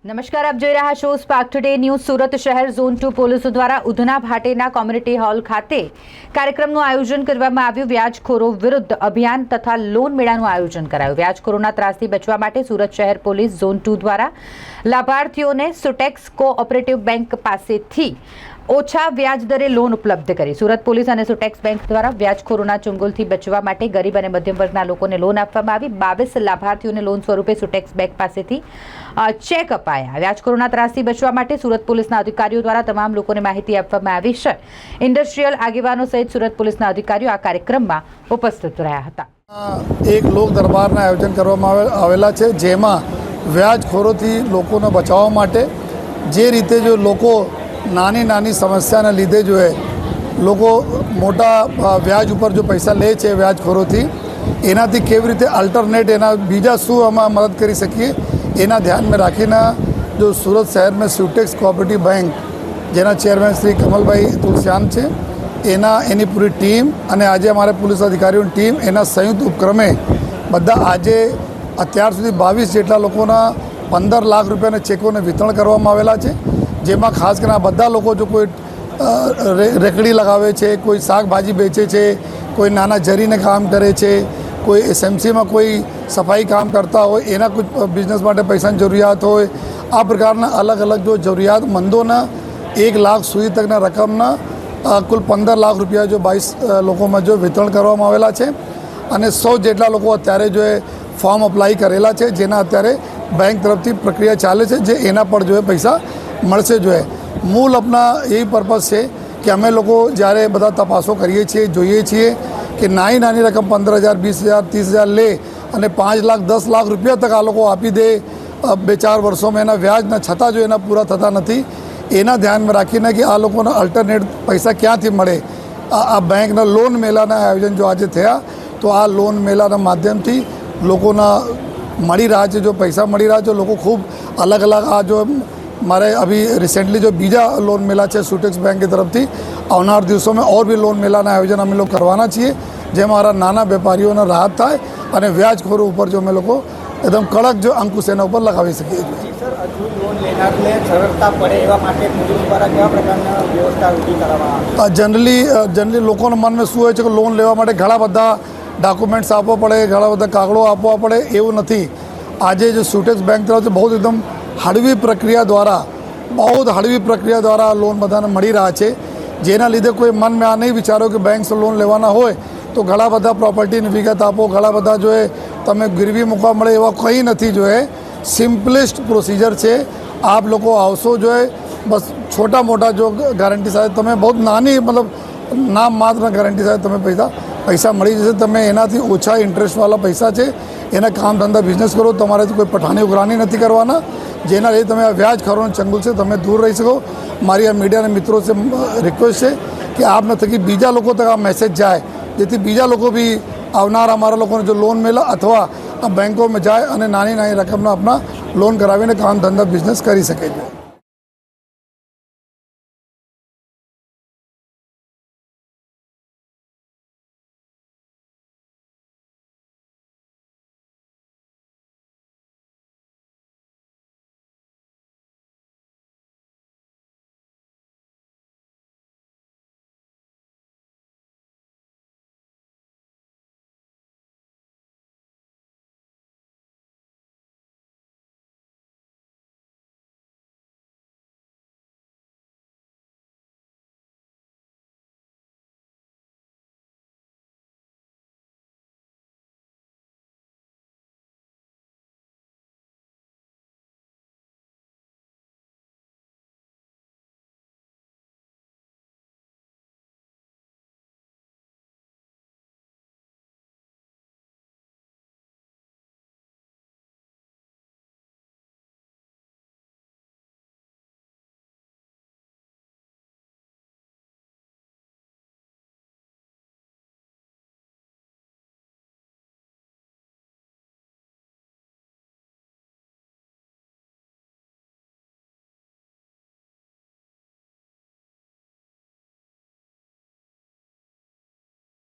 નમસ્કાર, આપ જોઈ રહ્યા છો સ્પાર્ક ટુડે ન્યૂઝ। સુરત શહેર ઝોન 2 પોલીસ દ્વારા ઉધના ભાટેના કોમ્યુનિટી હોલ ખાતે કાર્યક્રમનું આયોજન કરવામાં આવ્યું। વ્યાજખોરો વિરુદ્ધ અભિયાન તથા લોન મેળાનું આયોજન કરાયું। વ્યાજખોરોના ત્રાસથી બચવા માટે સુરત શહેર પોલીસ ઝોન 2 દ્વારા લાભાર્થીઓને સુટેક્સ કોઓપરેટિવ બેંક પાસેથી ઓછા વ્યાજ દરે લોન ઉપલબ્ધ કરી। સુરત પોલીસ અને સુટેક્સ બેંક દ્વારા વ્યાજખોરોના ચુંગલથી બચવા માટે ગરીબ અને મધ્યમ વર્ગના લોકોને લોન આપવામાં આવી। 22 લાભાર્થીઓને લોન સ્વરૂપે સુટેક્સ બેંક પાસેથી ચેક અપાયા। વ્યાજખોરોના ત્રાસથી બચવા માટે સુરત પોલીસના અધિકારીઓ દ્વારા તમામ લોકોને માહિતી આપવામાં આવી છે। ઇન્ડસ્ટ્રીયલ આગેવાનો સહિત સુરત પોલીસના અધિકારીઓ આ કાર્યક્રમમાં ઉપસ્થિત રહ્યા હતા। એક લોક દરબારના આયોજન કરવામાં આવેલા છે, જેમાં વ્યાજખોરોથી લોકોને બચાવવા માટે જે રીતે જો લોકો નાની સમસ્યાના લીધે જો લોકો મોટા વ્યાજ ઉપર જો પૈસા લે છે વ્યાજખોરોથી, એનાથી કેવી રીતે અલ્ટરનેટ એના બીજા શું અમે મદદ કરી શકીએ એના ધ્યાનમાં રાખીને જો સુરત શહેરમાં સુટેક્સ કોઓપરેટિવ બેંક, જેના ચેરમેન શ્રી કમલભાઈ તુલસિયાન છે, એની પૂરી ટીમ અને આજે અમારે પોલીસ અધિકારીઓની ટીમ એના સંયુક્ત ઉપક્રમે બધા આજે અત્યાર સુધી 22 જેટલા લોકોના 15 લાખ રૂપિયાના ચેકોને વિતરણ કરવામાં આવેલા છે। જેમાં ખાસ કરીને આ બધા લોકો જો કોઈ રેકડી લગાવે છે, કોઈ શાકભાજી વેચે છે, કોઈ નાના જરીને કામ કરે છે, કોઈ એસએમસીમાં કોઈ સફાઈ કામ કરતા હોય, એના કોઈ બિઝનેસ માટે પૈસાની જરૂરિયાત હોય, આ પ્રકારના અલગ અલગ જો જરૂરિયાતમંદોના 1 લાખ સુધી તકના રકમના કુલ 15 લાખ રૂપિયા જો 22 લોકોમાં જો વિતરણ કરવામાં આવેલા છે। અને 100 જેટલા લોકો અત્યારે જો ફોર્મ અપ્લાય કરેલા છે, જેના અત્યારે બેંક તરફથી પ્રક્રિયા ચાલે છે, જે એના પર જો પૈસા મળશે। જો મૂળ આપણા એ પર્પઝ છે કે અમે લોકો જ્યારે બધા તપાસો કરીએ છીએ, જોઈએ છીએ કે નાની રકમ 15,000, 20,000, 30,000 લે અને 5 લાખ 10 લાખ રૂપિયા તક આ લોકો આપી દે 2-4 વર્ષોમાં એના વ્યાજના છતાં જો એના પૂરા થતા નથી, એના ધ્યાનમાં રાખીને કે આ લોકોના અલ્ટરનેટ પૈસા ક્યાંથી મળે, આ બેંકના લોન મેળાના આયોજન જો આજે થયા, તો આ લોન મેળાના માધ્યમથી લોકોના મળી રહ્યા છે, જો પૈસા મળી રહ્યા છે। લોકો ખૂબ અલગ આ જો મારે अभी रिसेंटली जो बीजा लोन मेला है सुटेक्स बैंक की तरफ थी, આવનાર દિવસों में और भी लोन मेला आयोजन અમે લોકો કરવાના છીએ, જે મારા નાના વેપારીઓને રાહત થાય અને વ્યાજખોરો ઉપર જો અમે લોકો એકદમ કડક જો અંકુશ એના ઉપર લગાવી શકીએ। જનરલી લોકોના મનમાં શું હોય છે કે લોન લેવા માટે ઘણા બધા ડોક્યુમેન્ટ્સ આપવા પડે, ઘણા બધા કાગળો આપવા પડે, એવું નથી। આજે जो सुटेक्स बैंक तरफ बहुत एकदम हड़वी प्रक्रिया द्वारा लोन बधाने मળી રહ્યા છે, જેના લીધે કોઈ મન में आ नहीं विचारो कि बैंक से लोन लेवाना હોય तो ઘણા બધા પ્રોપર્ટીની વિગત આપો, ઘણા બધા જો તમે गिरवी મૂકવા મળે એવા કંઈ નથી। જો સિમ્પલેસ્ટ પ્રોસિજર છે। આપ લોકો આવશો જો બસ छोटा मोटा जो गारंटी સાથે તમે बहुत નાની मतलब નામ માત્ર ગારંટી સાથે તમે પૈસા મળી જશે। તમે એનાથી ઓછા ઇન્ટરેસ્ટવાળા પૈસા છે, એના કામ ધંધા બિઝનેસ કરો, તમારે કોઈ પઠાણી ઉઘરાણી નથી કરવાના, જેના લીધે તમે આ વ્યાજખોરોના ચંગુલ છે તમે દૂર રહી શકો। મારી આ મીડિયાના મિત્રો से રિક્વેસ્ટ છે કે આપના થકી બીજા લોકો તક આ મેસેજ જાય, જેથી બીજા લોકો બી આવનાર અમારા લોકોને જો લોન મેળા અથવા બેંકોમાં જાય અને નાની રકમના આપણા લોન કરાવીને કામ ધંધા બિઝનેસ કરી શકે છે।